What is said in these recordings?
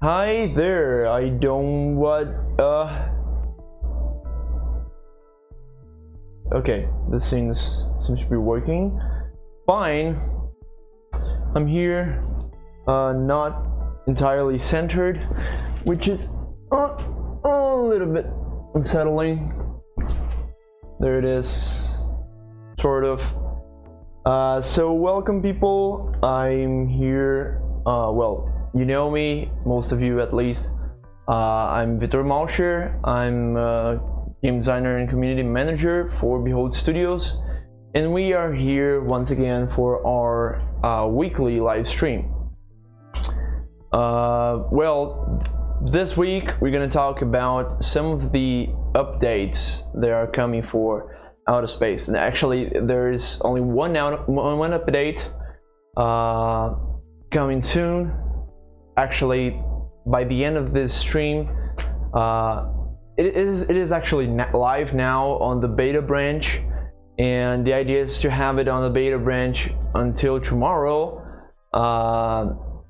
Hi there, I don't okay, this seems to be working fine. I'm here, not entirely centered, which is a little bit unsettling. There it is, sort of. So welcome people, I'm here, well, you know me, most of you at least. I'm Vitor Malcher. I'm a game designer and community manager for Behold Studios, and we are here once again for our weekly live stream. Well, this week we're gonna talk about some of the updates that are coming for Outer Space, and actually there is only one update coming soon. Actually, by the end of this stream, it is actually live now on the beta branch, and the idea is to have it on the beta branch until tomorrow,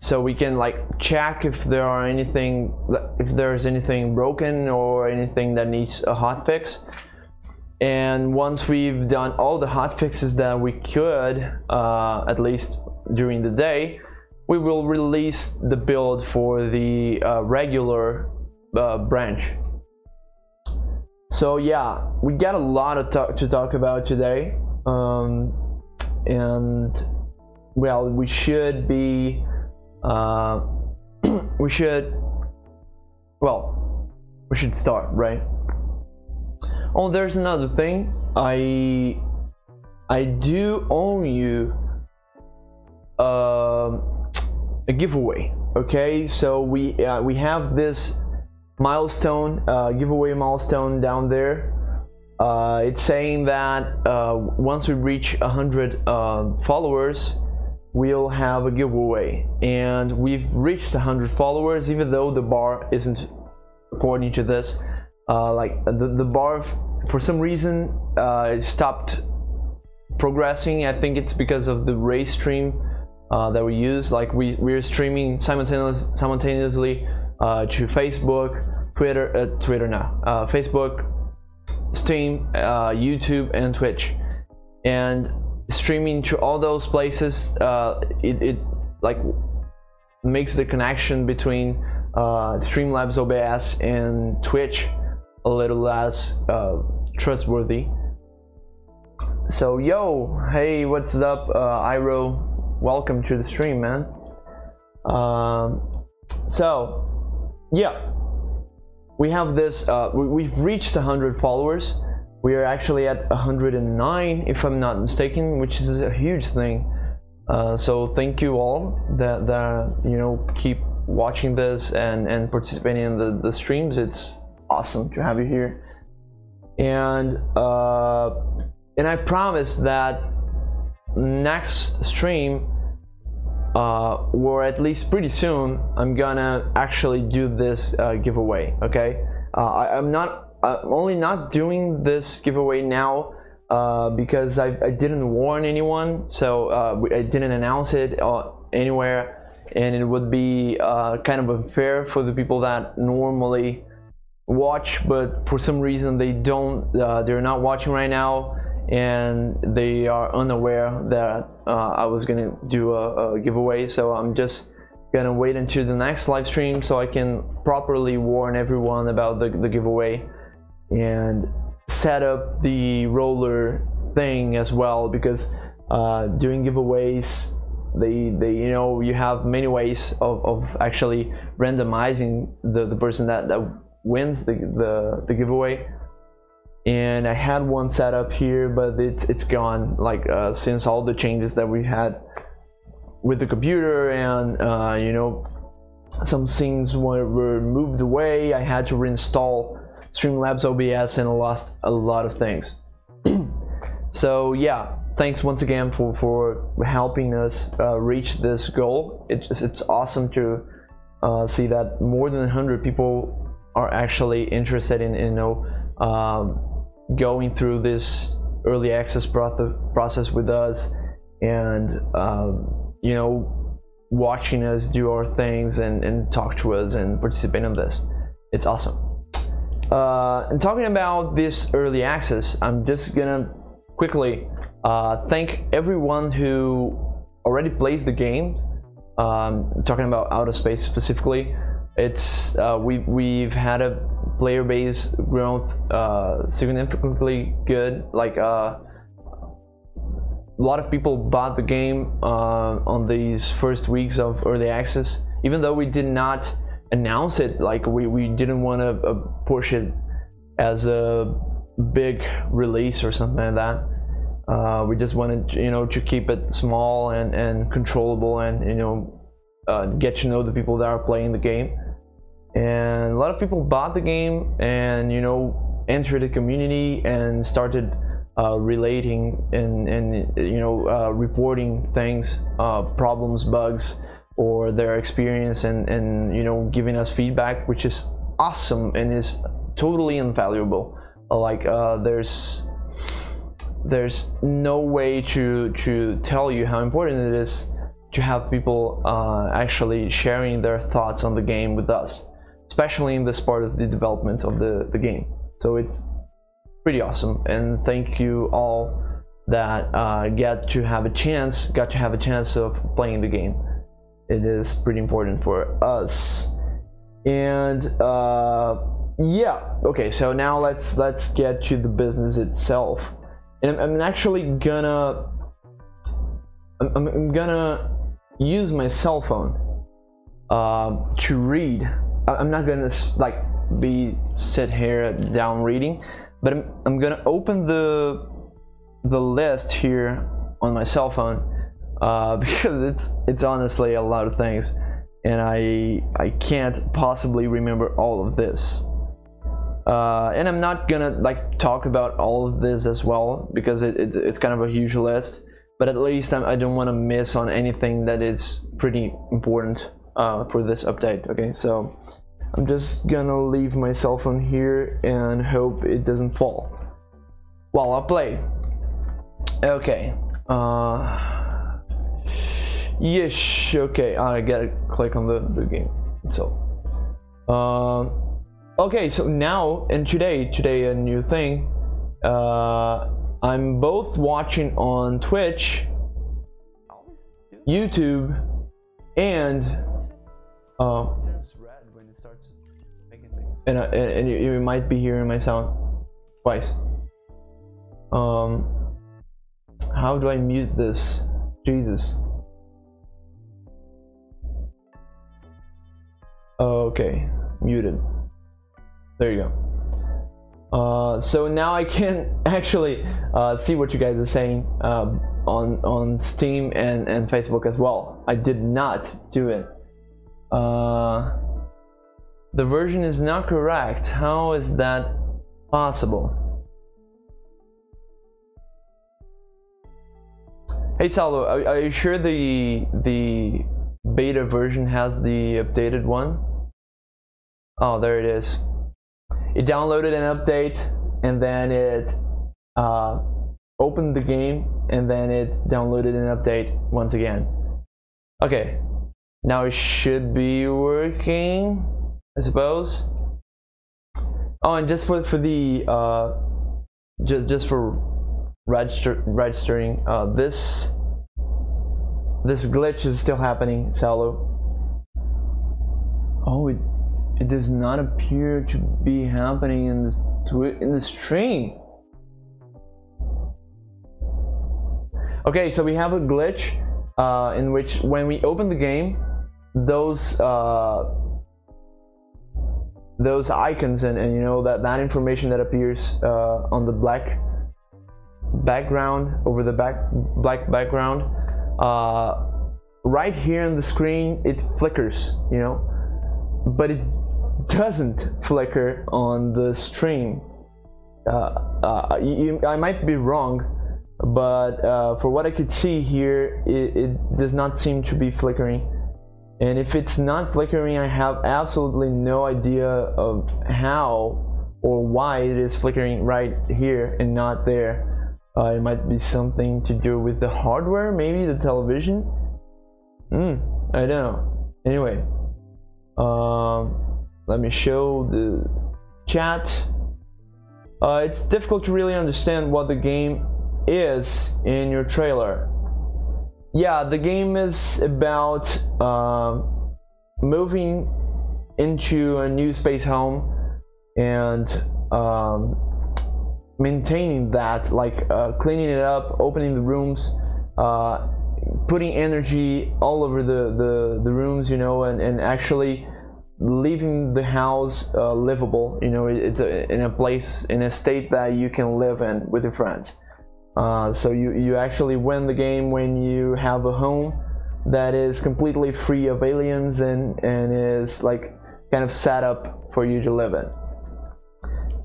so we can like check if there's anything broken or anything that needs a hotfix. And once we've done all the hotfixes that we could, at least during the day, we will release the build for the regular branch. So yeah, we got a lot to talk about today, and well, we should start, right? Oh, there's another thing. I do owe you a giveaway. Okay, so we have this milestone, giveaway milestone down there. It's saying that once we reach 100 followers, we'll have a giveaway, and we've reached 100 followers, even though the bar isn't, according to this, like the bar for some reason it stopped progressing. I think it's because of the race stream that we use. Like we're streaming simultaneously to Facebook, Twitter now, Facebook, Steam, YouTube, and Twitch, and streaming to all those places. It like makes the connection between Streamlabs OBS and Twitch a little less trustworthy. So yo, hey, what's up, Iro? Welcome to the stream, man. So yeah, we have this, we've reached 100 followers. We are actually at 109, if I'm not mistaken, which is a huge thing. So thank you all that you know, keep watching this and participating in the streams. It's awesome to have you here. And I promise that next stream, or at least pretty soon, I'm gonna actually do this giveaway. Okay, I'm only not doing this giveaway now because I didn't warn anyone, so I didn't announce it anywhere, and it would be kind of unfair for the people that normally watch, but for some reason they're not watching right now, and they are unaware that I was gonna do a giveaway. So I'm just gonna wait until the next live stream so I can properly warn everyone about the giveaway and set up the roller thing as well, because doing giveaways, they you know, you have many ways of actually randomizing the person that wins the giveaway. And I had one set up here, but it's gone, like since all the changes that we had with the computer, and you know, some things were moved away. I had to reinstall Streamlabs OBS, and I lost a lot of things. So yeah, thanks once again for helping us reach this goal. It's awesome to see that more than 100 people are actually interested in you know, going through this early access process with us, and you know, watching us do our things and talk to us and participate in this. It's awesome. And talking about this early access, I'm just gonna quickly thank everyone who already plays the game. Talking about Outer Space specifically, it's we've had a player base growth significantly good. Like a lot of people bought the game on these first weeks of early access, even though we did not announce it. Like we didn't want to push it as a big release or something like that. We just wanted, to keep it small and controllable, and get to know the people that are playing the game. And a lot of people bought the game and entered the community and started relating and reporting things, problems, bugs, or their experience, and giving us feedback, which is awesome and is totally invaluable. Like there's no way to tell you how important it is to have people actually sharing their thoughts on the game with us, especially in this part of the development of the game. So it's pretty awesome, and thank you all that got to have a chance of playing the game. It is pretty important for us. And yeah, okay, so now let's get to the business itself. And I'm actually gonna use my cell phone to read. I'm not gonna sit here down reading, but I'm gonna open the list here on my cell phone because it's honestly a lot of things, and I can't possibly remember all of this. And I'm not gonna talk about all of this as well, because it's kind of a huge list, but at least I don't want to miss on anything that is pretty important for this update. Okay, so I'm just gonna leave my cell phone here and hope it doesn't fall while I play. Okay, yes, okay, I gotta click on the game itself. Okay, so now, and today a new thing, I'm both watching on Twitch, YouTube, and and you might be hearing my sound twice. How do I mute this? Jesus. Okay, muted. There you go. So now I can actually see what you guys are saying on Steam and Facebook as well. I did not do it. The version is not correct. How is that possible? Hey Saulo, are you sure the beta version has the updated one? Oh, there it is. It downloaded an update, and then it opened the game, and then it downloaded an update once again. Okay, now it should be working, I suppose. Oh, and just for the just for registering, this glitch is still happening, Saulo. Oh, it does not appear to be happening in the stream. Okay, so we have a glitch in which when we open the game, those icons and that information that appears on the black background, over the black background, right here on the screen, it flickers, but it doesn't flicker on the stream. I might be wrong, but for what I could see here, it does not seem to be flickering. And if it's not flickering, I have absolutely no idea of how or why it is flickering right here and not there. It might be something to do with the hardware, maybe the television. I know. Anyway, let me show the chat. It's difficult to really understand what the game is in your trailer. Yeah, the game is about moving into a new space home and maintaining that, like cleaning it up, opening the rooms, putting energy all over the rooms, you know, and actually leaving the house livable, you know. It's in a place, in a state that you can live in with your friends. So you actually win the game when you have a home that is completely free of aliens and is like kind of set up for you to live in.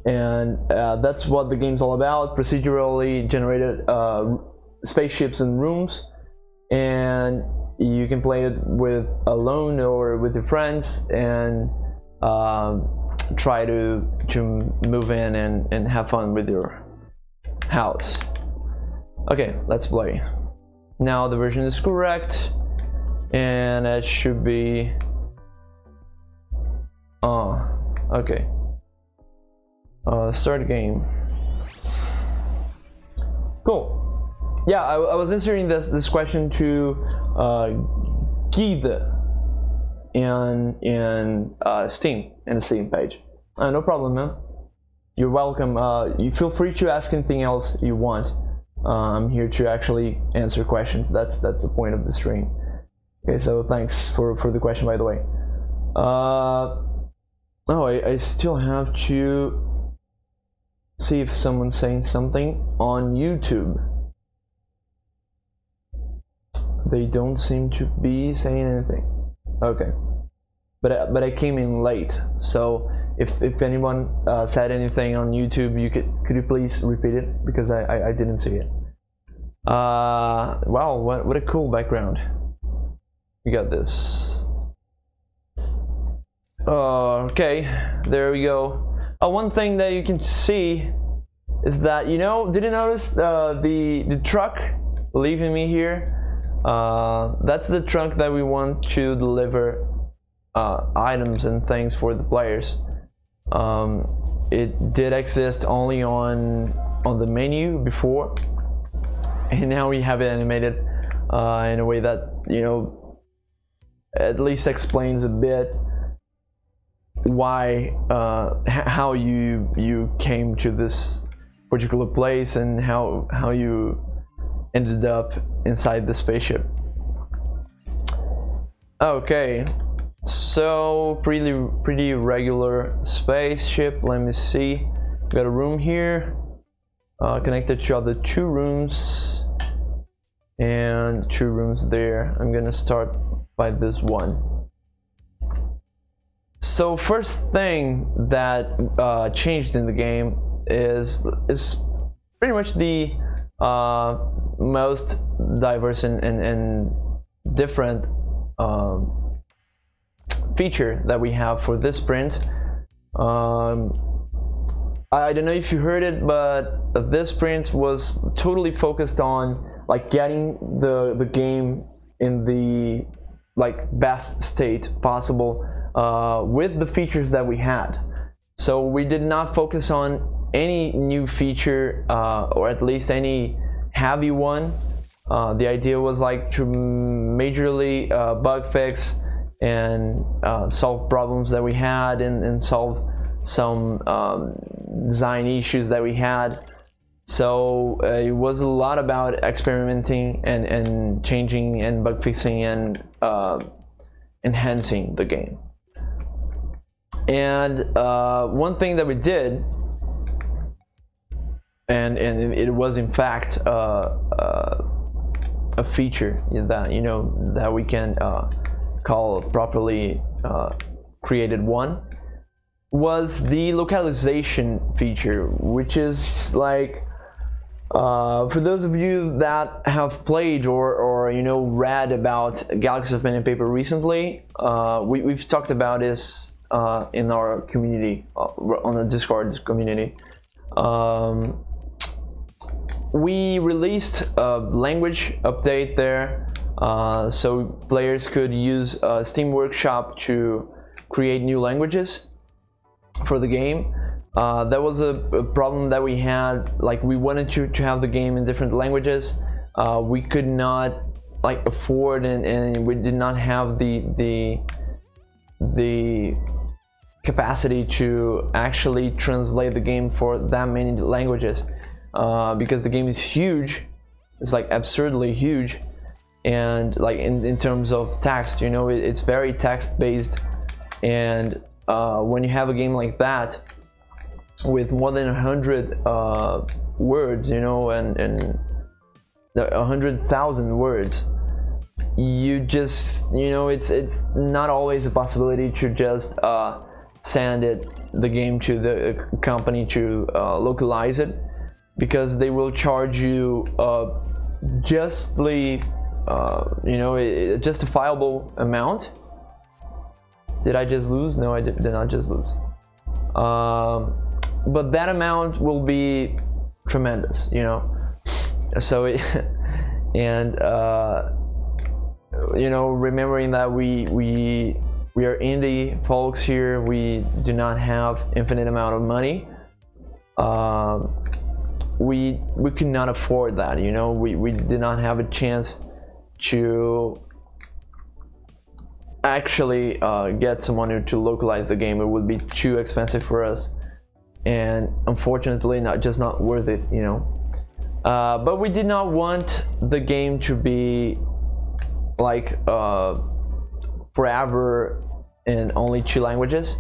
And that's what the game's all about: procedurally generated spaceships and rooms, and you can play it with alone or with your friends and try to move in and have fun with your house. Okay, let's play. Now the version is correct, and it should be okay. Start game. Cool. Yeah, I was answering this question to Guide in Steam, in the Steam page. No problem, man. You're welcome. You feel free to ask anything else you want. I'm here to actually answer questions. That's the point of the stream. Okay, so thanks for the question, by the way. Oh, I still have to see if someone's saying something on YouTube. They don't seem to be saying anything. Okay, but I came in late, so if anyone said anything on YouTube, could you please repeat it, because I didn't see it. Wow, what a cool background. We got this. Okay, there we go. One thing that you can see is that, you know, did you notice the truck leaving me here? That's the truck that we want to deliver items and things for the players. It did exist only on the menu before, and now we have it animated in a way that, you know, at least explains a bit why how you came to this particular place and how you ended up inside the spaceship. Okay, so pretty regular spaceship. Let me see. Got a room here connected to other two rooms and two rooms there. I'm gonna start by this one. So first thing that changed in the game is pretty much the most diverse and different feature that we have for this print. I don't know if you heard it, but this print was totally focused on like getting the game in the like best state possible with the features that we had. So we did not focus on any new feature or at least any heavy one. The idea was like to majorly bug fix and solve problems that we had and solve some design issues that we had. So it was a lot about experimenting and changing and bug fixing and enhancing the game. And one thing that we did, and it was in fact a feature that, you know, that we can call properly created one, was the localization feature, which is like for those of you that have played or you know read about Galaxy of Pen and Paper recently, we've talked about this in our community, on the Discord community. We released a language update there so players could use Steam Workshop to create new languages for the game. That was a problem that we had. Like, we wanted to have the game in different languages. We could not like afford, and we did not have the capacity to actually translate the game for that many languages, because the game is huge. It's like absurdly huge, and like in terms of text, you know, it's very text based, and when you have a game like that with more than 100 words, you know, and 100,000 words, you just, you know, it's not always a possibility to just send the game to the company to localize it, because they will charge you justly, you know, a justifiable amount. Did I just lose? No, I did not just lose. But that amount will be tremendous, you know. So and you know, remembering that we are indie folks here, we do not have infinite amount of money. We could not afford that, you know. We did not have a chance to actually get someone to localize the game. It would be too expensive for us, and unfortunately not worth it, you know. But we did not want the game to be like forever in only 2 languages.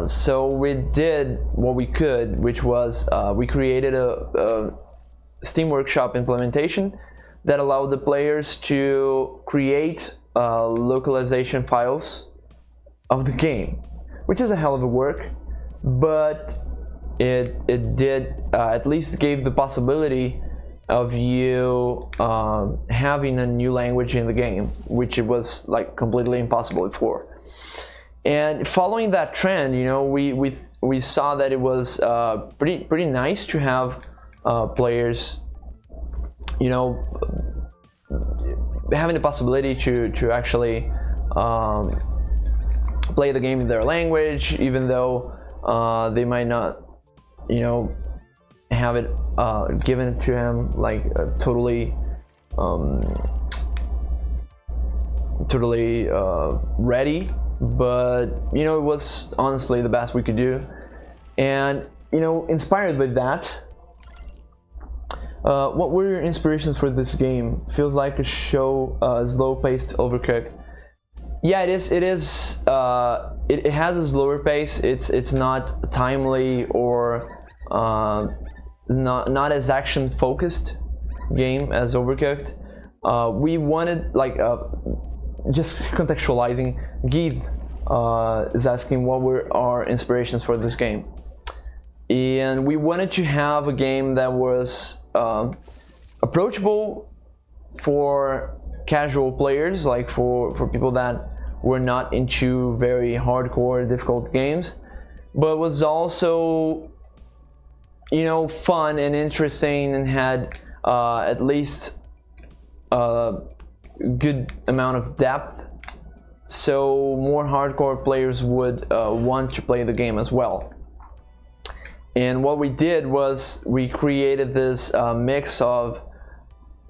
So we did what we could, which was we created a Steam Workshop implementation that allowed the players to create localization files of the game, which is a hell of a work, but it did at least gave the possibility of you having a new language in the game, which it was like completely impossible before. And following that trend, you know, we saw that it was pretty nice to have players, you know, having the possibility to actually play the game in their language, even though they might not, you know, have it given to him like totally ready. But you know, it was honestly the best we could do. And you know, inspired by that, what were your inspirations for this game? Feels like a show, slow-paced Overcooked. Yeah, it is. It is. It has a slower pace. It's not timely or not as action-focused game as Overcooked. We wanted, like, just contextualizing, Geeth is asking what were our inspirations for this game, and we wanted to have a game that was approachable for casual players, like for people that were not into very hardcore, difficult games, but was also, you know, fun and interesting, and had at least good amount of depth, so more hardcore players would want to play the game as well. And what we did was we created this mix of,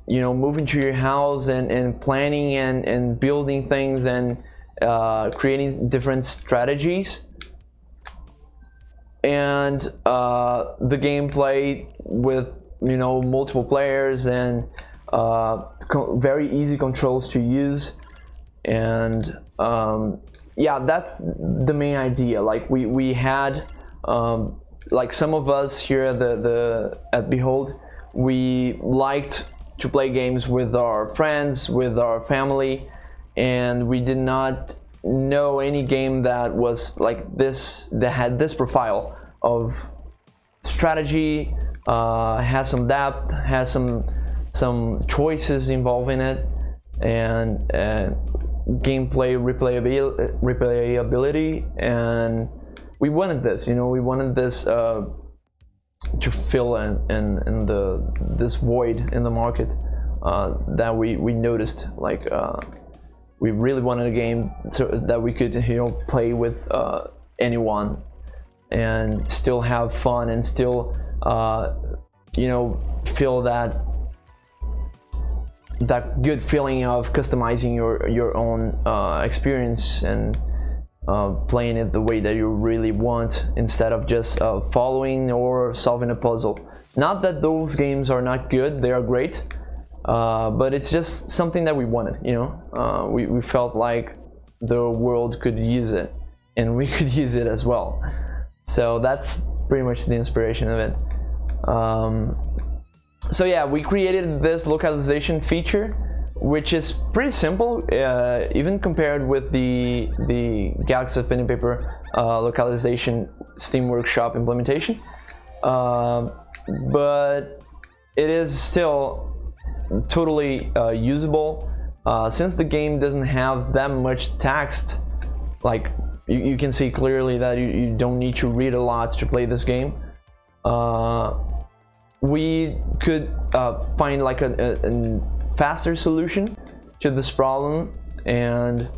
you know, moving to your house and planning and building things and creating different strategies, and the gameplay with, you know, multiple players and very easy controls to use. And yeah, that's the main idea. Like we had like some of us here at Behold, we liked to play games with our friends, with our family, and we did not know any game that was like this, that had this profile of strategy, has some depth, has some choices involved in it, and gameplay replayability. And we wanted this, you know, we wanted this to fill in this void in the market that we noticed. Like we really wanted a game so that we could, you know, play with anyone and still have fun and still you know, feel that good feeling of customizing your own experience and playing it the way that you really want, instead of just following or solving a puzzle. Not that those games are not good, they are great, but it's just something that we wanted, you know. We felt like the world could use it and we could use it as well. So that's pretty much the inspiration of it. So yeah, we created this localization feature, which is pretty simple, even compared with the Galaxy of Pen and Paper localization Steam Workshop implementation. But it is still totally usable, since the game doesn't have that much text. Like you can see clearly that you don't need to read a lot to play this game. We could find like a faster solution to this problem, and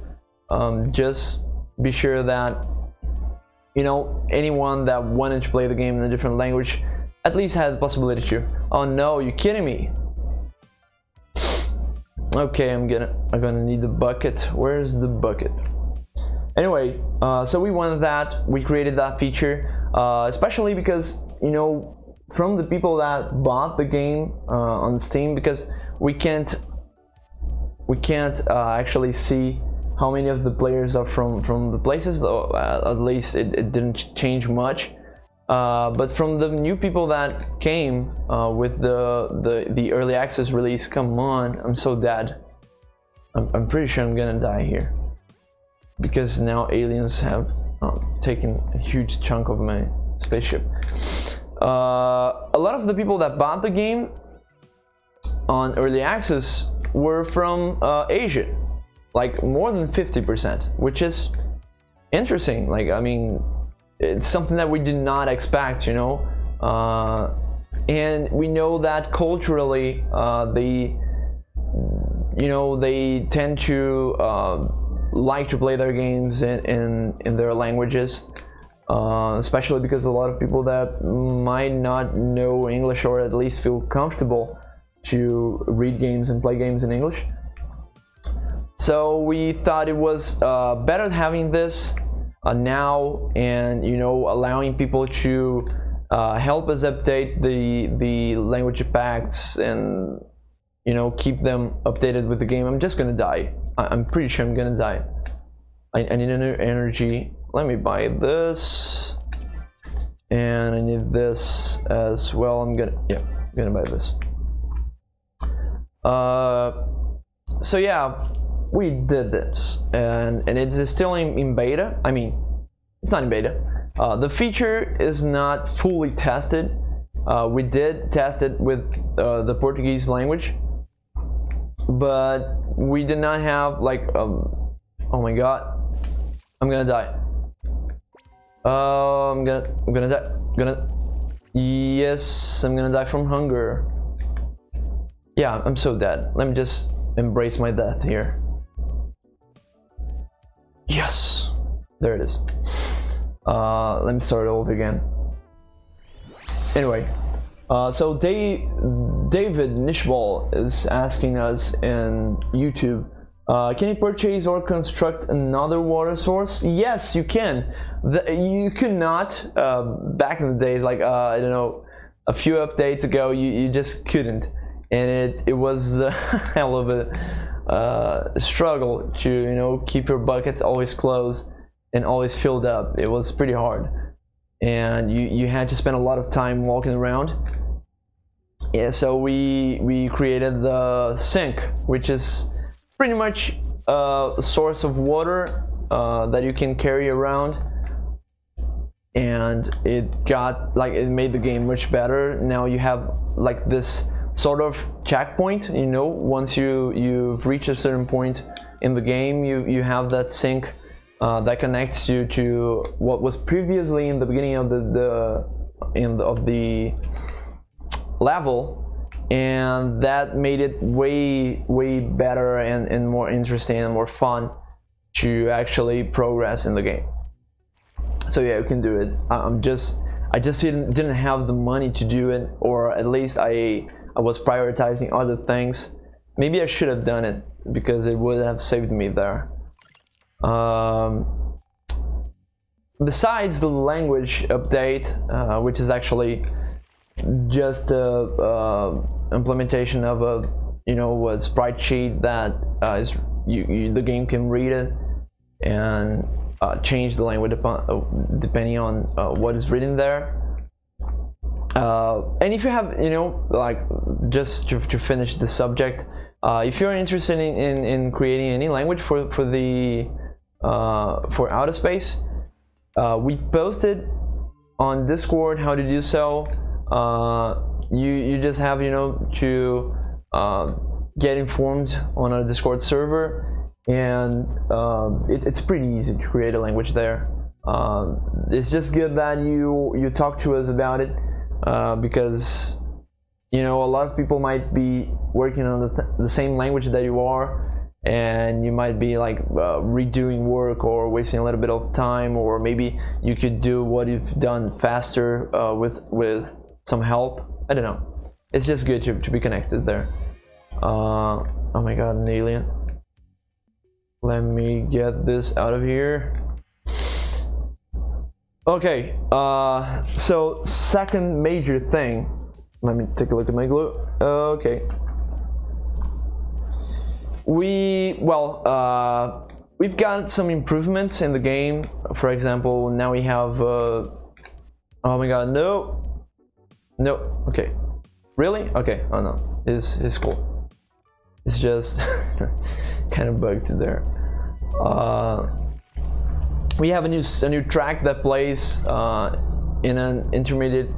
just be sure that, you know, anyone that wanted to play the game in a different language at least had the possibility to. Oh no, you're kidding me. Okay, I'm gonna need the bucket. Where's the bucket? Anyway, so we wanted that. We created that feature, especially because, you know, from the people that bought the game on Steam, because we can't actually see how many of the players are from the places, though at least it didn't change much. But from the new people that came with the early access release, come on, I'm so dead. I'm pretty sure I'm gonna die here, because now aliens have taken a huge chunk of my spaceship. A lot of the people that bought the game on early access were from Asia, like more than 50%, which is interesting. Like, I mean, it's something that we did not expect, you know. And we know that culturally they tend to like to play their games in their languages, especially because a lot of people that might not know English, or at least feel comfortable to read games and play games in English. So we thought it was better having this now, and, you know, allowing people to help us update the language packs and, you know, keep them updated with the game. I'm just gonna die. I'm pretty sure I'm gonna die. I need energy. Let me buy this, and I need this as well. I'm gonna buy this. So yeah, we did this, and it's still in beta. I mean, it's not in beta. The feature is not fully tested. We did test it with the Portuguese language, but we did not have like oh my god, I'm gonna die. I'm gonna die. Yes, I'm gonna die from hunger. Yeah, I'm so dead. Let me just embrace my death here. Yes, there it is. Let me start over again. Anyway, so David Nishbal is asking us in YouTube, can you purchase or construct another water source? Yes, you can. You could not back in the days, like I don't know, a few updates ago, you just couldn't, and it was a hell of a struggle to, you know, keep your buckets always closed and always filled up. It was pretty hard, and you had to spend a lot of time walking around. Yeah, so we created the sink, which is pretty much a source of water that you can carry around, and it made the game much better. Now you have like this sort of checkpoint, you know, once you've reached a certain point in the game, you have that sink that connects you to what was previously in the beginning of the level, and that made it way better and more interesting and more fun to actually progress in the game. So yeah, you can do it. I just didn't have the money to do it, or at least I was prioritizing other things. Maybe I should have done it because it would have saved me there. Besides the language update, which is actually just a implementation of a a sprite sheet that is the game can read it and change the language depending on what is written there. And if you have, like, just to finish the subject, if you're interested in creating any language for outer space, we posted on Discord how to do so. You just have to get informed on our Discord server, and it's pretty easy to create a language there. It's just good that you talk to us about it, because a lot of people might be working on the same language that you are, and you might be like redoing work or wasting a little bit of time, or maybe you could do what you've done faster with some help. I don't know. It's just good to be connected there. Oh my god, an alien. Let me get this out of here. Okay, so second major thing. Let me take a look at my glue. Okay. We've got some improvements in the game. For example, now we have oh my god, no, okay, really? Okay, oh no, it's cool. It's just kind of bugged there. We have a new track that plays in an intermediate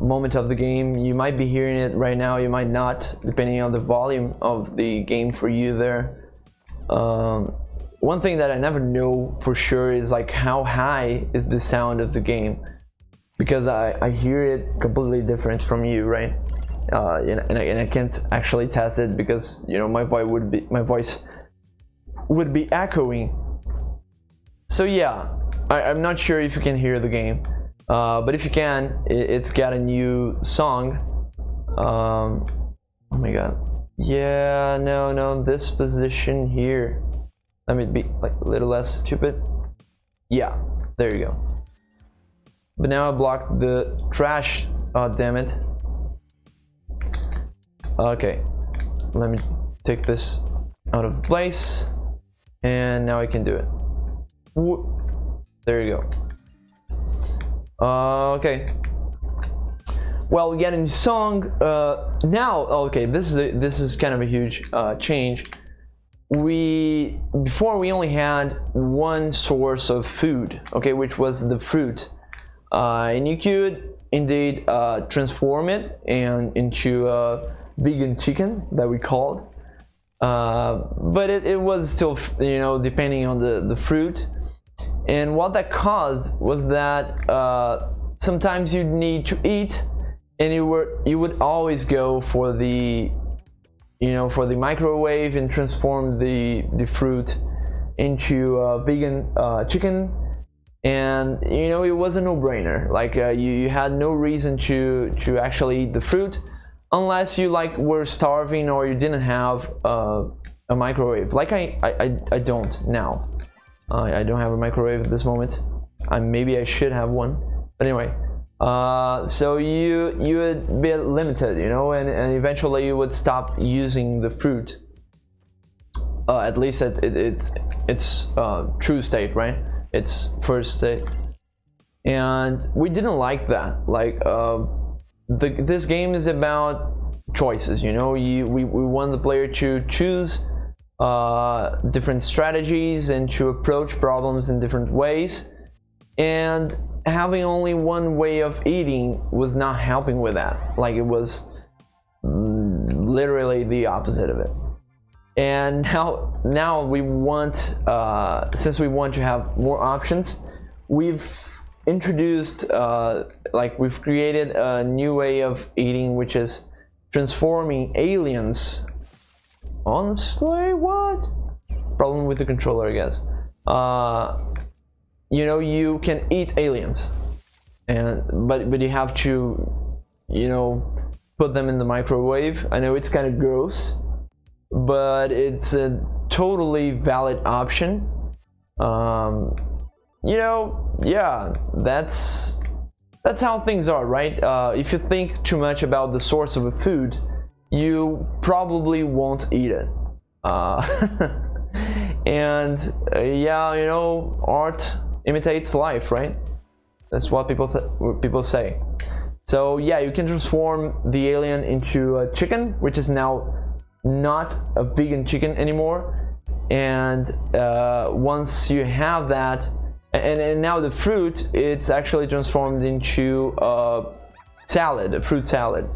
moment of the game. You might be hearing it right now, you might not, depending on the volume of the game for you there. One thing that I never know for sure is like how high is the sound of the game, because I hear it completely different from you, right? And I can't actually test it because my voice would be echoing. So yeah, I'm not sure if you can hear the game, but if you can, it's got a new song. Oh my god, yeah, no, this position here. Let me be like a little less stupid. Yeah, there you go. But now I blocked the trash. Oh damn it. Okay, let me take this out of place, and now I can do it. There you go. Okay. Well, we get a new song now. Okay, this is kind of a huge change. Before we only had one source of food, okay, which was the fruit, and you could indeed transform it into vegan chicken that we called, but it was still depending on the fruit. And what that caused was that sometimes you'd need to eat, and you would always go for the microwave and transform the fruit into vegan chicken. And it was a no-brainer. Like you had no reason to actually eat the fruit unless you were starving or you didn't have a microwave. Like I don't now. I don't have a microwave at this moment. Maybe I should have one, but anyway. So you would be limited, and eventually you would stop using the fruit. At least at its true state, right? Its first state. And we didn't like that. Like this game is about choices. We want the player to choose different strategies and to approach problems in different ways, and having only one way of eating was not helping with that. Like, it was literally the opposite of it. And now we want, since we want to have more options, we've introduced we've created a new way of eating, which is transforming aliens. Honestly, what? Problem with the controller, I guess. You know, you can eat aliens, but you have to, you know, put them in the microwave. I know it's kind of gross, but it's a totally valid option. You know, yeah, that's how things are, right? If you think too much about the source of a food, you probably won't eat it. And yeah, you know, art imitates life, right? That's what people say. So yeah, you can transform the alien into a chicken, which is now not a vegan chicken anymore. And once you have that, and now the fruit, it's actually transformed into a salad, a fruit salad.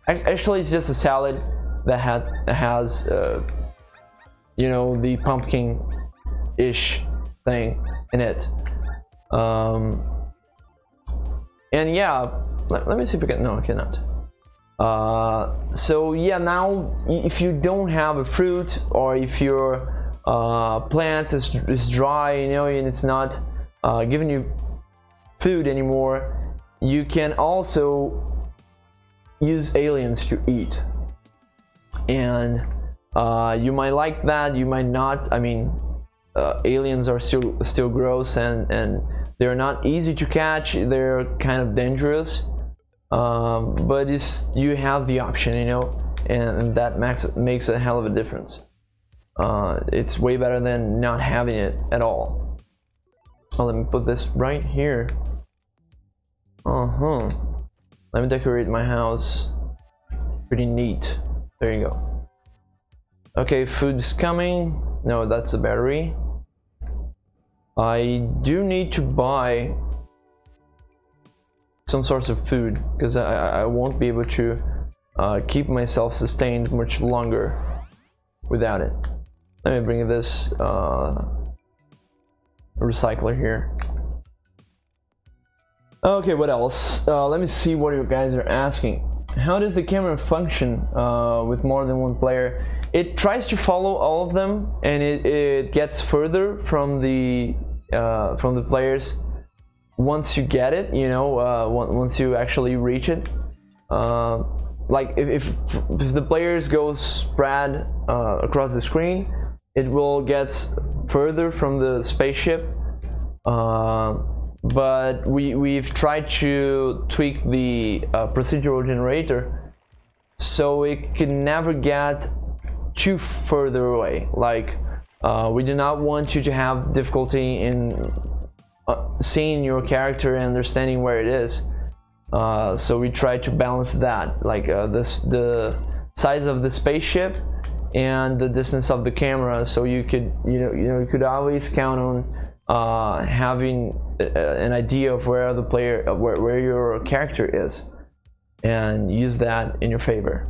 Actually, it's just a salad that has you know, the pumpkin-ish thing in it. And yeah, let me see if I can. No, I cannot. So yeah, now if you don't have a fruit, or if your plant is dry, you know, and it's not giving you food anymore, you can also use aliens to eat. And you might like that, you might not. I mean, aliens are still gross, and they're not easy to catch. They're kind of dangerous, but you have the option, you know, and that makes a hell of a difference. It's way better than not having it at all. Oh, let me put this right here. Let me decorate my house. Pretty neat. There you go. Okay, food's coming. No, that's a battery. I do need to buy some sorts of food, because I won't be able to keep myself sustained much longer without it. Let me bring this recycler here. Okay, what else? Let me see what you guys are asking. How does the camera function with more than one player? It tries to follow all of them, and it gets further from the players once you get it, you know, once you actually reach it. Like if the players go spread across the screen, it will get further from the spaceship. But we've tried to tweak the procedural generator so it can never get too further away. Like we do not want you to have difficulty in seeing your character and understanding where it is. So we try to balance that, like the size of the spaceship and the distance of the camera, so you could you could always count on having an idea of where the player where your character is, and use that in your favor.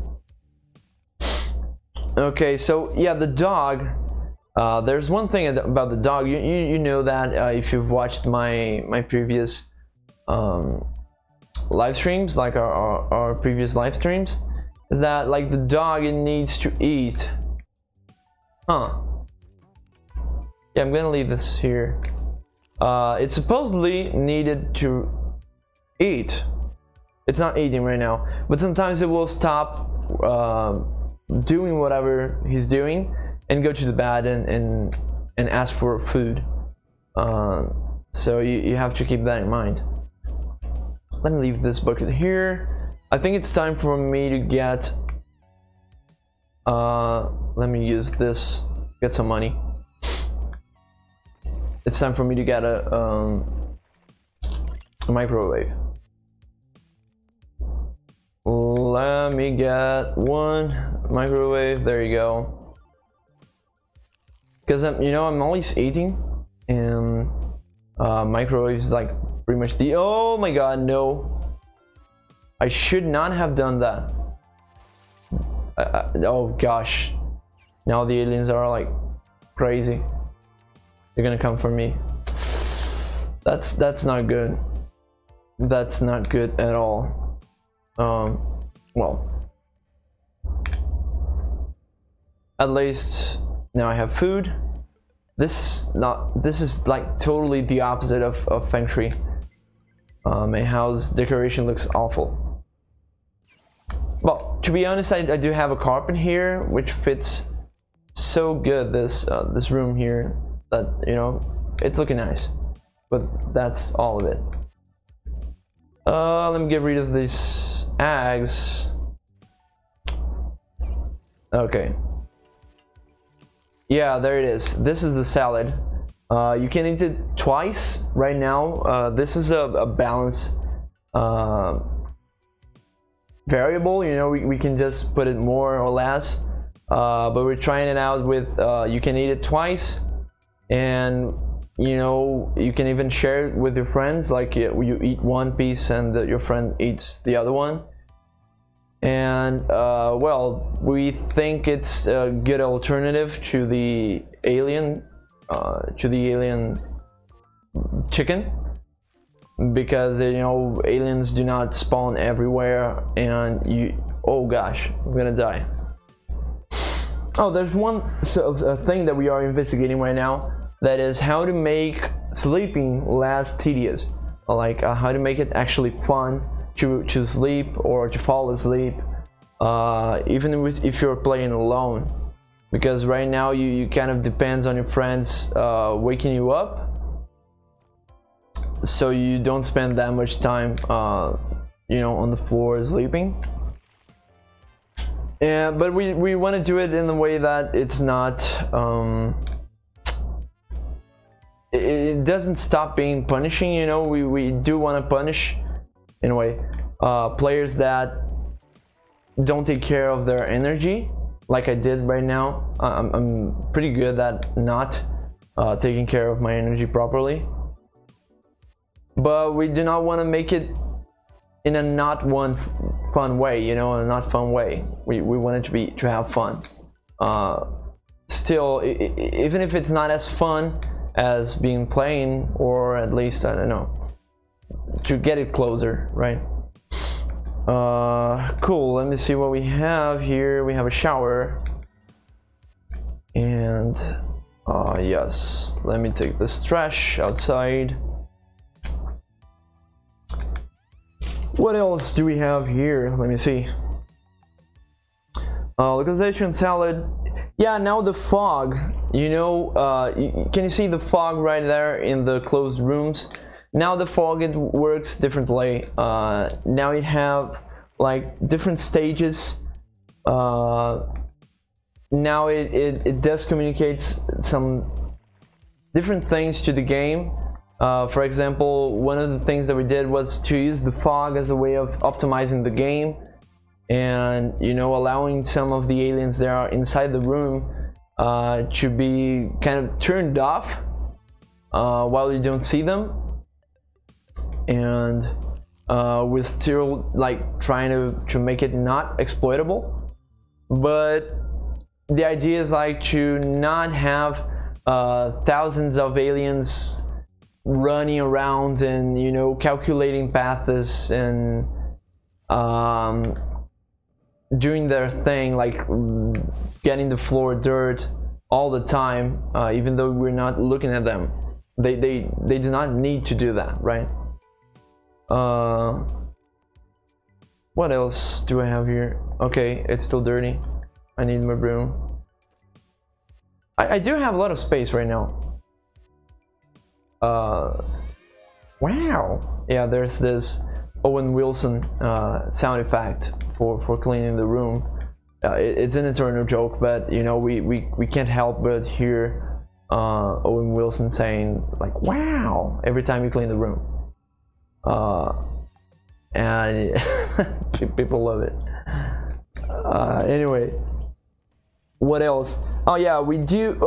Okay, so yeah, the dog. There's one thing about the dog. You know that if you've watched my previous live streams, like our previous live streams, is that like the dog, it needs to eat. Yeah, I'm gonna leave this here. It supposedly needed to eat. It's not eating right now, but sometimes it will stop doing whatever he's doing and go to the bed and ask for food. So you have to keep that in mind. Let me leave this bucket here. I think it's time for me to get let me use this, get some money. It's time for me to get a microwave. Let me get one microwave. There you go. Because I'm always eating, and microwave is like pretty much the. Oh my god, no! I should not have done that. Oh gosh, now the aliens are like crazy. They're gonna come for me. That's not good. That's not good at all. well, at least now I have food. This is like totally the opposite of Feng Shui. My house decoration looks awful. Well, to be honest, I do have a carpet here which fits so good this room here that, you know, it's looking nice. But that's all of it. Let me get rid of these eggs. Okay. Yeah, there it is. This is the salad. You can eat it twice right now. This is a balance variable. You know, we can just put it more or less. But we're trying it out with you can eat it twice, and you know, you can even share it with your friends. Like you eat one piece and your friend eats the other one. And well, we think it's a good alternative to the alien chicken, because you know, aliens do not spawn everywhere, and oh gosh, I'm gonna die. Oh, there's one thing that we are investigating right now, that is how to make sleeping less tedious, like how to make it actually fun to sleep or to fall asleep, even if you're playing alone, because right now you kind of depends on your friends waking you up, so you don't spend that much time you know, on the floor sleeping. Yeah, but we want to do it in the way that it's not it doesn't stop being punishing, you know. We do want to punish in a way players that don't take care of their energy, like I did right now. I'm pretty good at not taking care of my energy properly, but we do not want to make it in a not fun way, you know, in a not fun way. We want it to have fun. Still, even if it's not as fun as being playing, or at least, I don't know, to get it closer, right? Cool, let me see what we have here. We have a shower, and yes, let me take this trash outside. What else do we have here? Let me see. Localization salad. Yeah, now the fog. You know, can you see the fog right there in the closed rooms? Now the fog, it works differently. Now it have like different stages. Now it does communicate some different things to the game. For example, one of the things that we did was to use the fog as a way of optimizing the game, and you know, allowing some of the aliens that are inside the room to be kind of turned off while you don't see them, and we're still like trying to make it not exploitable, but the idea is like to not have thousands of aliens running around and, you know, calculating paths and doing their thing, like getting the floor dirt all the time, even though we're not looking at them. They do not need to do that, right? What else do I have here? Okay, it's still dirty. I need my broom. I do have a lot of space right now. Wow. Yeah, there's this Owen Wilson sound effect for cleaning the room. It's an internal joke, but you know, we can't help but hear Owen Wilson saying like "wow" every time you clean the room, and people love it. Anyway, what else? Oh yeah, we do.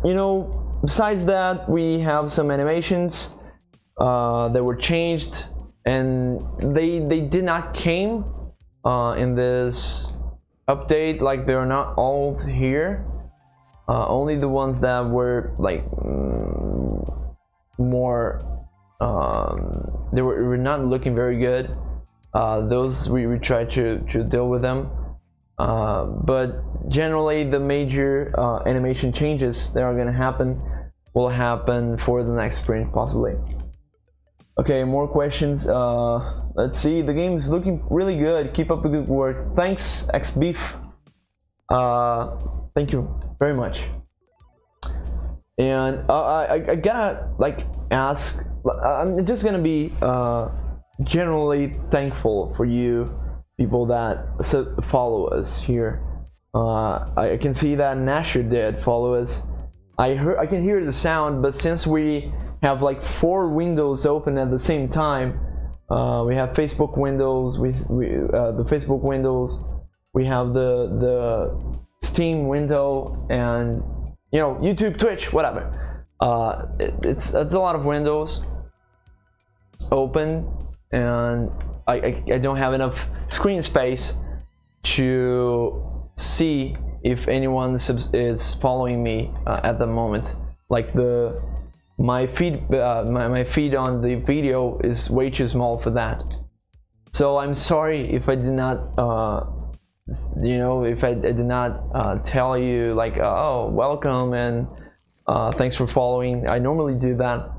You know. Besides that, we have some animations that were changed, and they did not came in this update. Like, they're not all here. Only the ones that were like more they were not looking very good. those we try to deal with them, but generally the major animation changes that are going to happen will happen for the next sprint possibly. Okay, more questions. Let's see, the game is looking really good. Keep up the good work. Thanks, XBeef. Thank you very much. And I gotta like ask, I'm just gonna be generally thankful for you people that follow us here. I can see that Nasher did follow us. I can hear the sound, but since we have like 4 windows open at the same time, we have Facebook windows, the Facebook windows, we have the Steam window, and you know, YouTube, Twitch, whatever. It's a lot of windows open, and I don't have enough screen space to see if anyone is following me at the moment. Like my feed my feed on the video is way too small for that. So I'm sorry if I did not you know, if I did not tell you like, oh, welcome and thanks for following. I normally do that,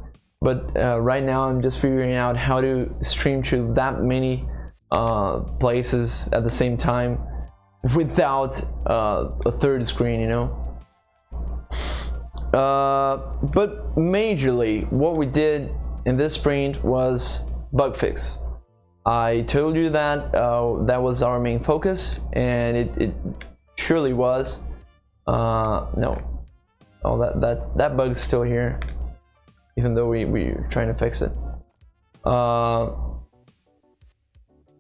but right now I'm just figuring out how to stream to that many places at the same time without a third screen, you know. But majorly what we did in this sprint was bug fix. I told you that that was our main focus, and it surely was. No, oh, that bug's still here, even though we're trying to fix it.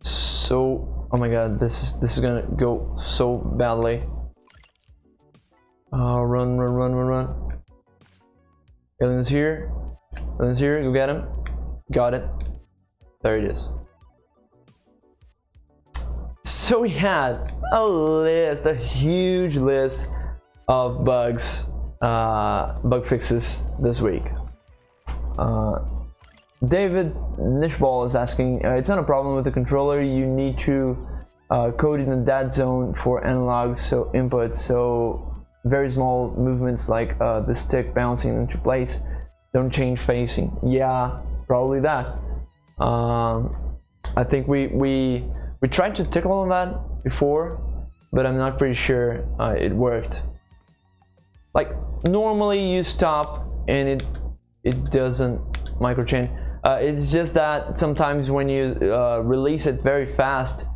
So, oh my god, this is gonna go so badly. Run. Alien's here. Alien's here. Go get him. Got it. There it is. So we had a huge list of bugs, bug fixes this week. David Nishbal is asking, it's not a problem with the controller, you need to code in the dead zone for analog input, so very small movements like the stick bouncing into place don't change facing. Yeah, probably that. I think we tried to tickle on that before, but I'm not pretty sure it worked. Like normally you stop and it doesn't micro change. It's just that sometimes when you release it very fast,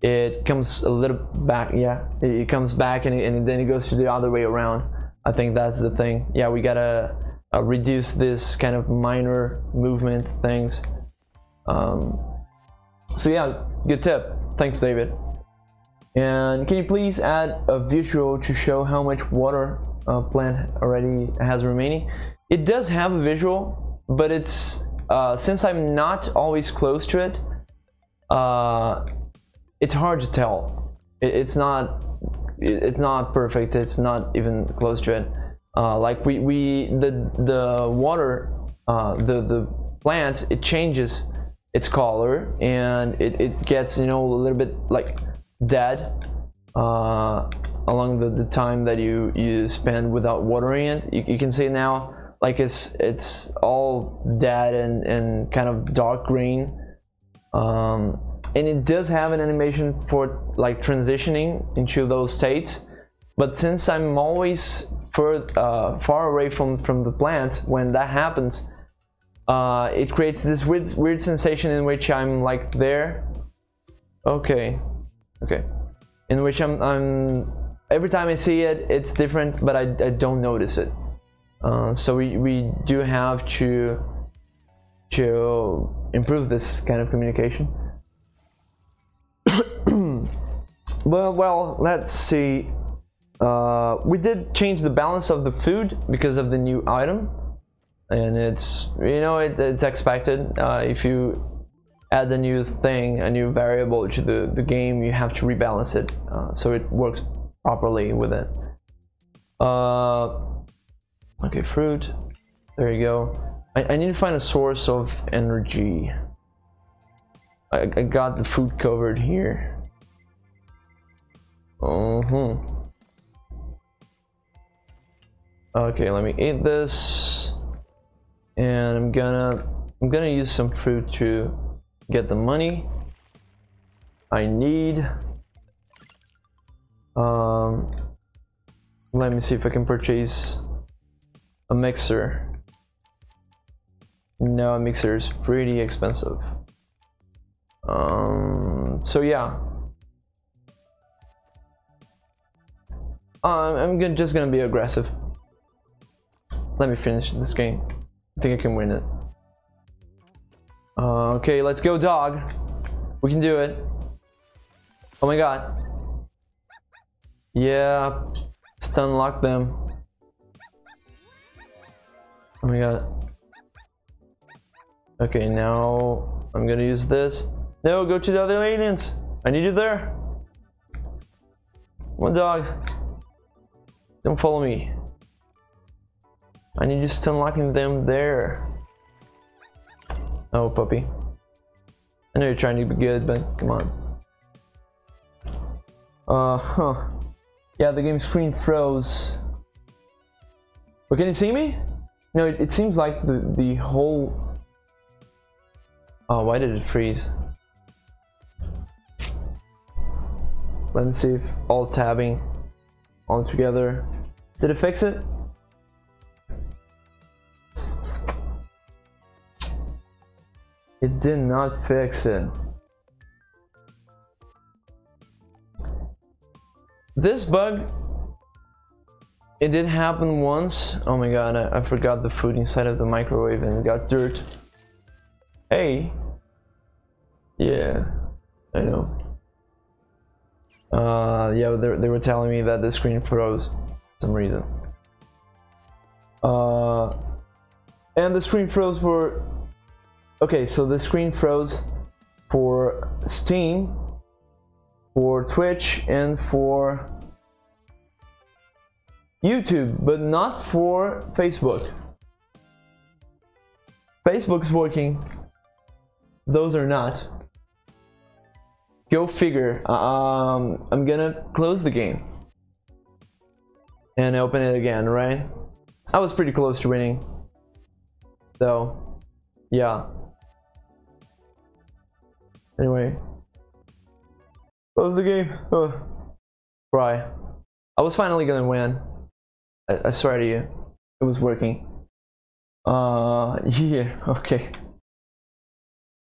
it comes a little back. Yeah, it comes back and then it goes to the other way around. I think that's the thing. Yeah, we gotta reduce this kind of minor movement things. So yeah, good tip. Thanks, David. And can you please add a visual to show how much water plant already has remaining? It does have a visual, but it's since I'm not always close to it, it's hard to tell. It's not perfect. It's not even close to it. Like the water, the plant, it changes its color and it gets, you know, a little bit like dead along the time that you spend without watering it. You can see now like it's all dead and kind of dark green, and it does have an animation for like transitioning into those states, but since I'm always far away from the plant when that happens, it creates this weird sensation in which I'm like there. Okay, in which I'm every time I see it, it's different, but I don't notice it. So we do have to improve this kind of communication. Well, let's see. We did change the balance of the food because of the new item, and it's, you know, it's expected. If you add a new thing, a new variable to the game, you have to rebalance it so it works properly with it. Okay, fruit. There you go. I need to find a source of energy. I got the food covered here. Okay, let me eat this, and I'm gonna use some fruit to get the money I need. Let me see if I can purchase a mixer. No, a mixer is pretty expensive. So yeah, I'm just gonna be aggressive. Let me finish this game. I think I can win it. Okay, let's go, dog. We can do it. Oh my god. Yeah, stun lock them. Oh my god. Okay, now I'm gonna use this. No, go to the other aliens. I need you there. Come on, dog. Don't follow me. I need you stun locking them there. Oh, puppy. I know you're trying to be good, but come on. Yeah, the game screen froze. But can you see me? No, it seems like the whole... Oh, why did it freeze? Let me see if all tabbing all together. Did it fix it? It did not fix it. This bug, it did happen once. Oh my god, I forgot the food inside of the microwave and it got dirt. Hey. Yeah, I know. Yeah, they were telling me that the screen froze for some reason. And the screen froze for... Okay, so the screen froze for Steam, for Twitch, and for YouTube, but not for Facebook. Facebook's working. Those are not. Go figure. I'm gonna close the game and open it again, right? I was pretty close to winning, so yeah. Anyway, close the game. Cry. I was finally gonna win. I swear to you, it was working. Yeah, okay.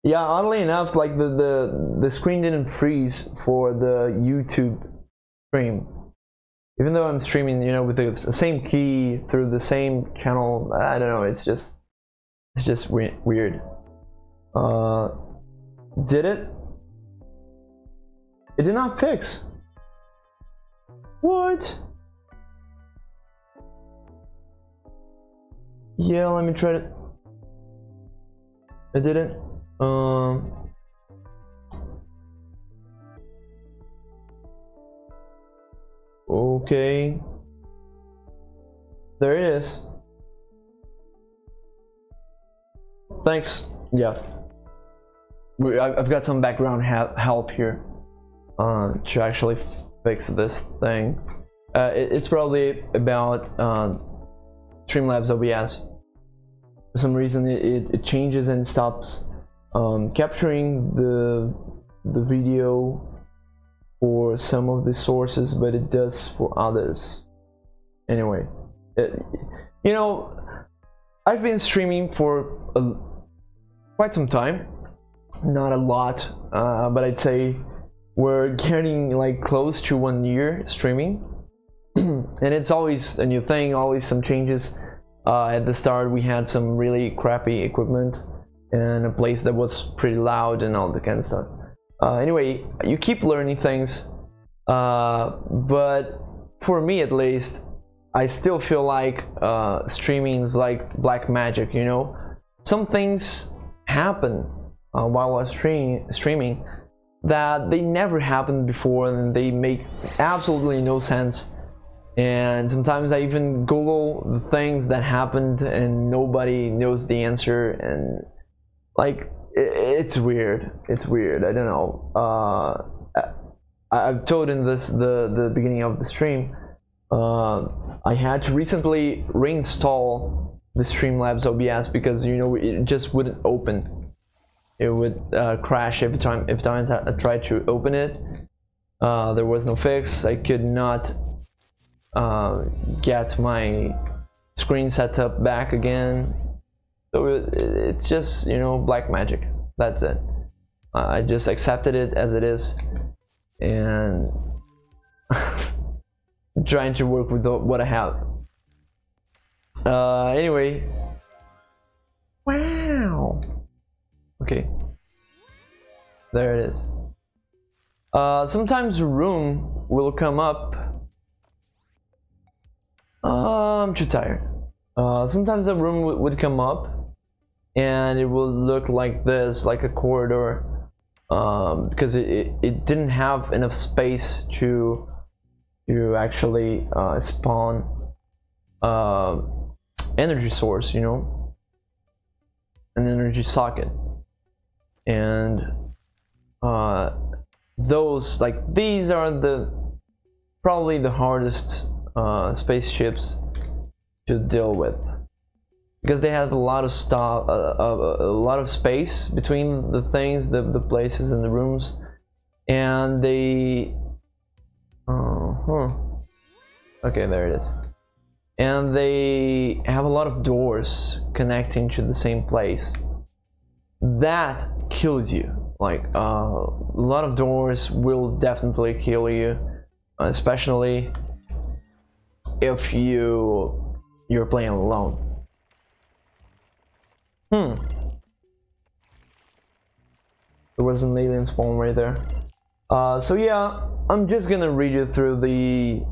Yeah, oddly enough, like the screen didn't freeze for the YouTube stream. Even though I'm streaming, you know, with the same key through the same channel, I don't know, it's just weird. Did it? It did not fix. What? Yeah, let me try it. It didn't. Okay. There it is. Thanks. Yeah. I've got some background help here to actually fix this thing. It's probably about Streamlabs OBS. For some reason it changes and stops capturing the video for some of the sources, but it does for others. Anyway, you know, I've been streaming for quite some time, not a lot, but I'd say we're getting like close to 1 year streaming. And it's always a new thing, always some changes. At the start we had some really crappy equipment and a place that was pretty loud and all that kind of stuff. Anyway, you keep learning things, but for me at least, I still feel like streaming is like black magic, you know? Some things happen while I'm streaming that they never happened before, and they make absolutely no sense. And sometimes I even Google the things that happened and nobody knows the answer, and like it's weird. It's weird. I don't know. I've told in the beginning of the stream, I had to recently reinstall the Streamlabs OBS because it just wouldn't open. It would crash every time I tried to open it. There was no fix. I could not get my screen setup back again. So it's just black magic. That's it. I just accepted it as it is, and trying to work with what I have. Anyway, wow. Okay, there it is. Sometimes a room will come up. I'm too tired. Sometimes a room would come up, and it will look like this, like a corridor, because it didn't have enough space to actually spawn energy source, an energy socket, and these are probably the hardest spaceships to deal with, because they have a lot of stuff, a lot of space between the things, the places and the rooms, and they okay, there it is, and they have a lot of doors connecting to the same place. That kills you. Like a lot of doors will definitely kill you, especially if you're playing alone. There was an alien spawn right there. So yeah, I'm just gonna read you through the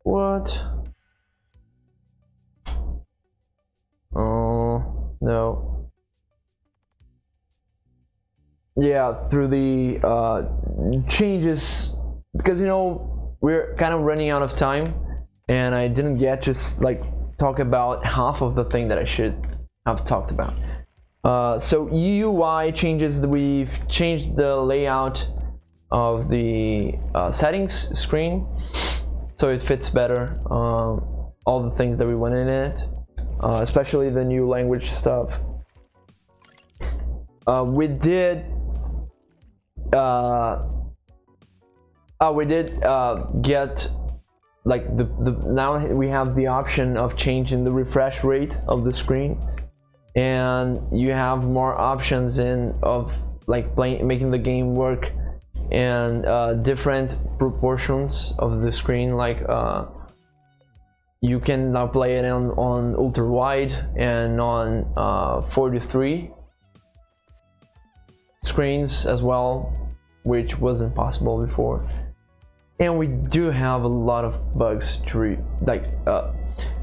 what? Oh no. Yeah, through the changes, because we're kind of running out of time, and I didn't get just talk about half of the thing that I should have talked about. So UI changes, we've changed the layout of the settings screen so it fits better all the things that we wanted in it, especially the new language stuff. We did get now we have the option of changing the refresh rate of the screen, and you have more options of making the game work in different proportions of the screen. You can now play it on ultra wide and on 43 screens as well, which wasn't possible before. And we do have a lot of bugs to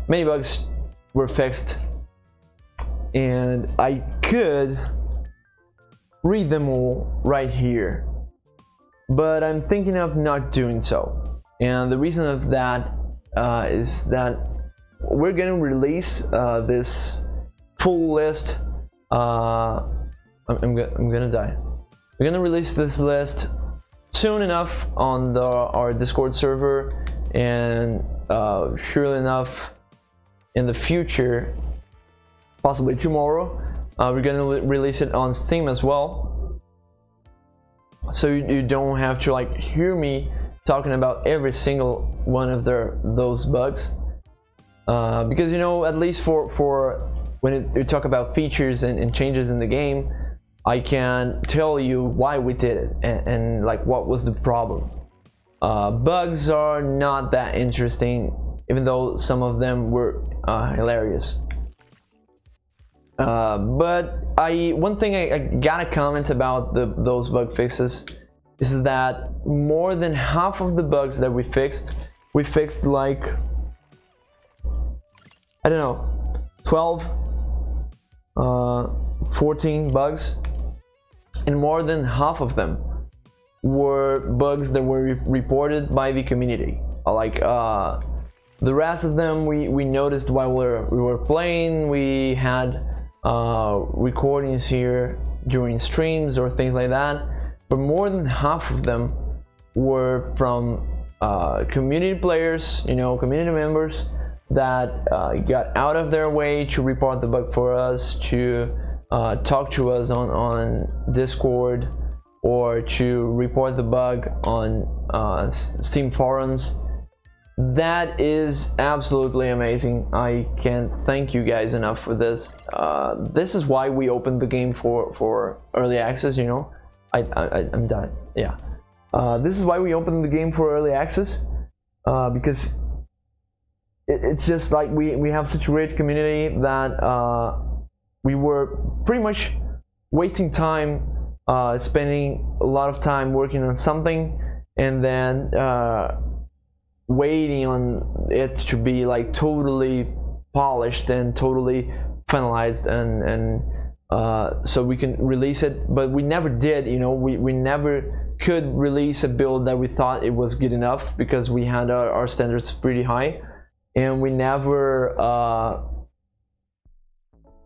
many bugs were fixed, and I could read them all right here, but I'm thinking of not doing so. And the reason of that is that we're gonna release this full list. I'm gonna die. We're gonna release this list soon enough on our Discord server, and surely enough in the future, possibly tomorrow, we're gonna release it on Steam as well, so you don't have to hear me talking about every single one of those bugs, because at least for when you talk about features and changes in the game, I can tell you why we did it and what was the problem. Bugs are not that interesting, even though some of them were hilarious. But one thing I gotta comment about those bug fixes is that more than half of the bugs that we fixed I don't know, 12, 14 bugs, and more than half of them were bugs that were reported by the community. The rest of them we noticed while we were playing. We had recordings here during streams or things like that, but more than half of them were from community players, community members that got out of their way to report the bug for us, to talk to us on Discord, or to report the bug on Steam forums. That is absolutely amazing. I can't thank you guys enough for this. This is why we opened the game for early access. I'm done. Yeah. This is why we opened the game for early access, because it's just like we have such a great community that we were pretty much wasting time, spending a lot of time working on something, and then waiting on it to be like totally polished and totally finalized, and so we can release it. But we never did. We never could release a build that we thought it was good enough, because we had our standards pretty high, and we never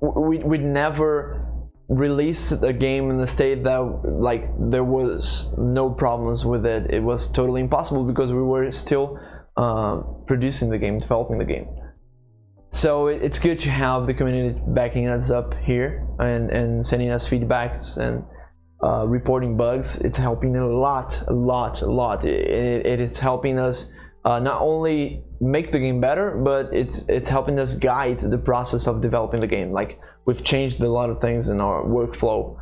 we'd never release a game in a state that like there was no problems with it. It was totally impossible because we were still producing the game, developing the game. So it's good to have the community backing us up here and sending us feedbacks and reporting bugs. It's helping a lot. It is helping us not only make the game better, but it's helping us guide the process of developing the game. Like, we've changed a lot of things in our workflow,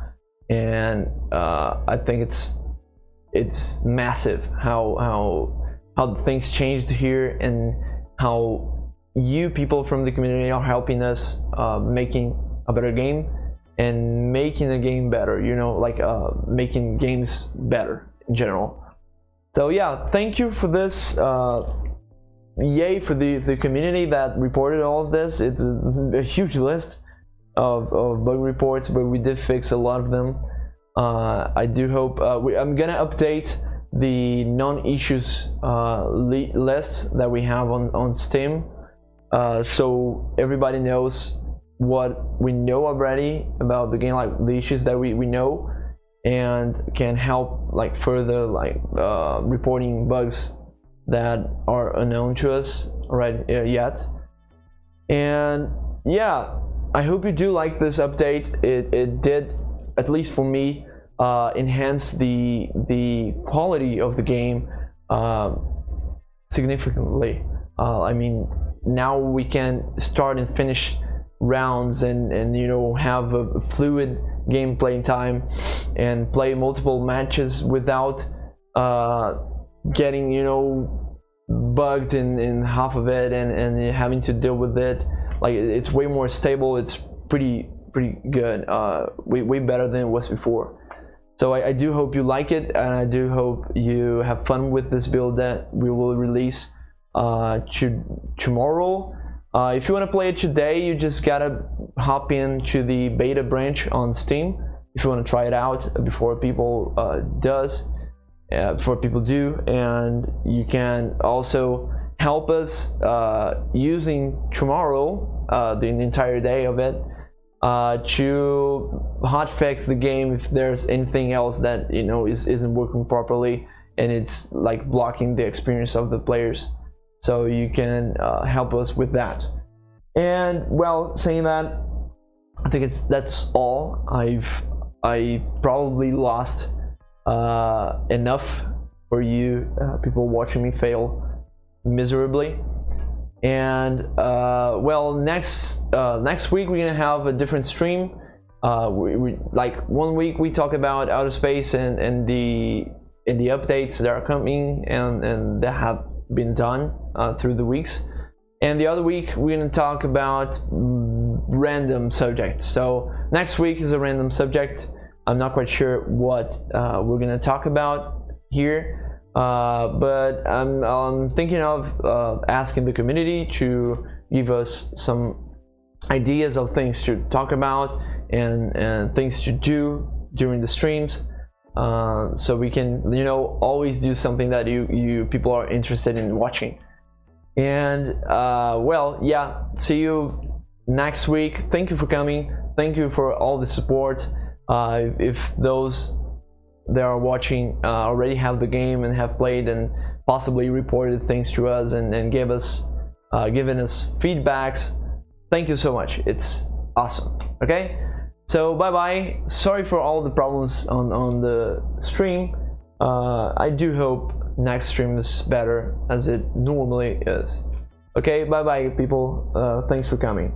and I think it's massive how things changed here, and how you people from the community are helping us making a better game and making a game better, making games better in general. So yeah, thank you for this. Yay for the community that reported all of this. It's a huge list of bug reports, but we did fix a lot of them. I do hope I'm gonna update the non-issues list that we have on Steam, so everybody knows what we know already about the game, like the issues that we know, and can help like further reporting bugs that are unknown to us yet. And yeah, I hope you do like this update. It did, at least for me, enhance the quality of the game significantly. I mean, now we can start and finish rounds and have a fluid gameplay time and play multiple matches without getting bugged in half of it and having to deal with it. Like, it's way more stable. It's pretty good, way better than it was before. So I do hope you like it, and I do hope you have fun with this build that we will release tomorrow. If you want to play it today, you just gotta hop into the beta branch on Steam if you want to try it out before people do, and you can also help us using tomorrow, the entire day of it, to hotfix the game if there's anything else that isn't working properly and it's like blocking the experience of the players. So you can help us with that. And well, saying that, I think that's all. I probably lost enough for you people watching me fail miserably. And well, next week we're gonna have a different stream. We like 1 week we talk about outer space and the updates that are coming and that have been done through the weeks, and the other week we're gonna talk about random subjects. So next week is a random subject. I'm not quite sure what we're gonna talk about here, but I'm thinking of asking the community to give us some ideas of things to talk about and things to do during the streams, so we can always do something that you people are interested in watching. And well, yeah, see you next week. Thank you for coming. thank you for all the support. If those that are watching already have the game and have played and possibly reported things to us and given us feedbacks, thank you so much. It's awesome. Okay, so bye bye. Sorry for all the problems on the stream. I do hope next stream is better as it normally is. Okay, bye bye people. Thanks for coming.